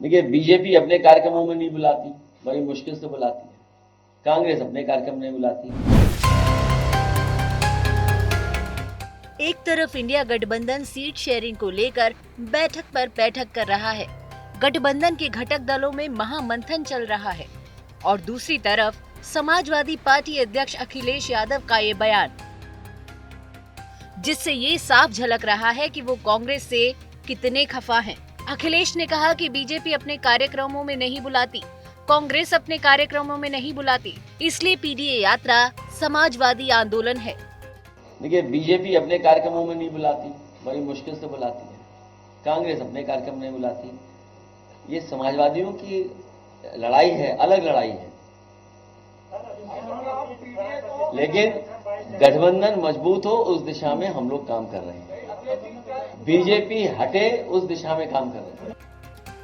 देखिए, बीजेपी अपने कार्यक्रमों में नहीं बुलाती, बड़ी मुश्किल से बुलाती है। कांग्रेस अपने कार्यक्रम नहीं बुलाती। एक तरफ इंडिया गठबंधन सीट शेयरिंग को लेकर बैठक पर बैठक कर रहा है, गठबंधन के घटक दलों में महामंथन चल रहा है, और दूसरी तरफ समाजवादी पार्टी अध्यक्ष अखिलेश यादव का ये बयान, जिससे ये साफ झलक रहा है कि वो कांग्रेस से कितने खफा हैं। अखिलेश ने कहा कि बीजेपी अपने कार्यक्रमों में नहीं बुलाती, कांग्रेस अपने कार्यक्रमों में नहीं बुलाती, इसलिए पीडीए यात्रा समाजवादी आंदोलन है। देखिए, बीजेपी अपने कार्यक्रमों में नहीं बुलाती, बड़ी मुश्किल से बुलाती है। कांग्रेस अपने कार्यक्रम नहीं बुलाती। ये समाजवादियों की लड़ाई है, अलग लड़ाई है। लेकिन गठबंधन मजबूत हो उस दिशा में हम लोग काम कर रहे हैं। बीजेपी हटे उस दिशा में काम कर रहे हैं।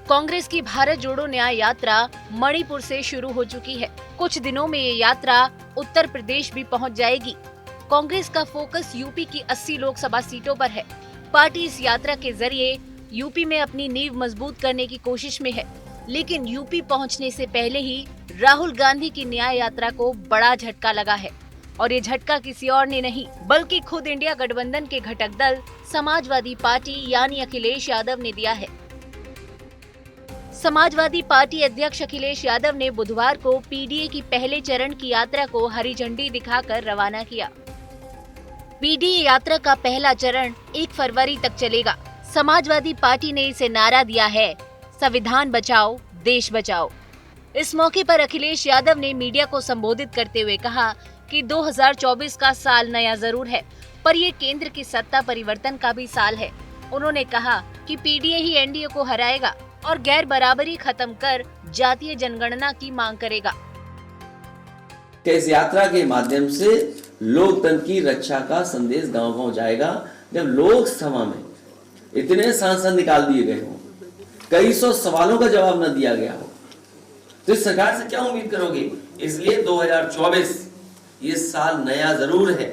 कांग्रेस की भारत जोड़ो न्याय यात्रा मणिपुर से शुरू हो चुकी है। कुछ दिनों में ये यात्रा उत्तर प्रदेश भी पहुंच जाएगी। कांग्रेस का फोकस यूपी की 80 लोकसभा सीटों पर है। पार्टी इस यात्रा के जरिए यूपी में अपनी नींव मजबूत करने की कोशिश में है, लेकिन यूपी पहुंचने से पहले ही राहुल गांधी की न्याय यात्रा को बड़ा झटका लगा है, और ये झटका किसी और ने नहीं बल्कि खुद इंडिया गठबंधन के घटक दल समाजवादी पार्टी यानी अखिलेश यादव ने दिया है। समाजवादी पार्टी अध्यक्ष अखिलेश यादव ने बुधवार को पीडीए की पहले चरण की यात्रा को हरी झंडी दिखाकर रवाना किया। पीडीए यात्रा का पहला चरण 1 फरवरी तक चलेगा। समाजवादी पार्टी ने इसे नारा दिया है, संविधान बचाओ, देश बचाओ। इस मौके पर अखिलेश यादव ने मीडिया को संबोधित करते हुए कहा कि 2024 का साल नया जरूर है, पर ये केंद्र की सत्ता परिवर्तन का भी साल है। उन्होंने कहा कि पीडीए ही एनडीए को हराएगा और गैर बराबरी खत्म कर जातीय जनगणना की मांग करेगा। इस यात्रा के माध्यम से लोकतंत्र की रक्षा का संदेश गांव-गांव जाएगा। जब लोकसभा में इतने सांसद निकाल दिए गए हों, कई सौ सवालों का जवाब न दिया गया हो, तो इस सरकार से क्या उम्मीद करोगे? इसलिए 2024 ये साल नया जरूर है,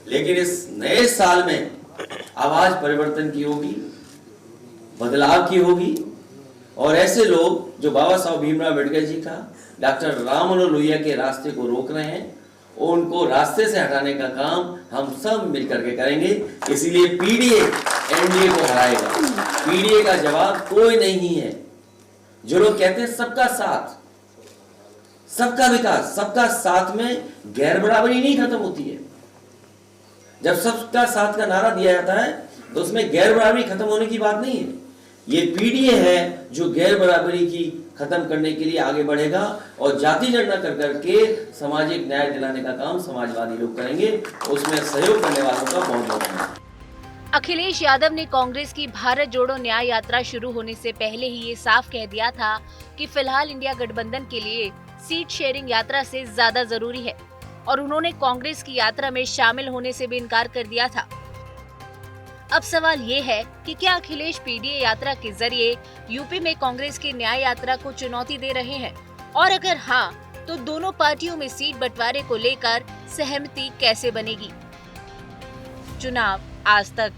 लेकिन इस नए साल में आवाज परिवर्तन की होगी, बदलाव की होगी, और ऐसे लोग जो बाबा साहब भीमराव अम्बेडकर जी का, डॉक्टर राम मनोहर लोहिया के रास्ते को रोक रहे हैं, उनको रास्ते से हटाने का काम हम सब मिलकर के करेंगे। इसीलिए पीडीए एनडीए को हराएगा। पीडीए का जवाब कोई नहीं है। जो लोग कहते हैं सबका साथ, सबका विकास, सबका साथ में गैर बराबरी नहीं खत्म होती है। जब सबका साथ का नारा दिया जाता है तो उसमें गैर बराबरी खत्म होने की बात नहीं है। ये पीडीए है जो गैर बराबरी की खत्म करने के लिए आगे बढ़ेगा, और जाति गणना कर करके सामाजिक न्याय दिलाने का काम समाजवादी लोग करेंगे। उसमें सहयोग करने वालों का बहुत बहुत धन्यवाद। अखिलेश यादव ने कांग्रेस की भारत जोड़ो न्याय यात्रा शुरू होने से पहले ही ये साफ कह दिया था कि फिलहाल इंडिया गठबंधन के लिए सीट शेयरिंग यात्रा से ज्यादा जरूरी है, और उन्होंने कांग्रेस की यात्रा में शामिल होने से भी इनकार कर दिया था। अब सवाल ये है कि क्या अखिलेश पीडीए यात्रा के जरिए यूपी में कांग्रेस की न्याय यात्रा को चुनौती दे रहे हैं, और अगर हाँ, तो दोनों पार्टियों में सीट बंटवारे को लेकर सहमति कैसे बनेगी? चुनाव आज तक।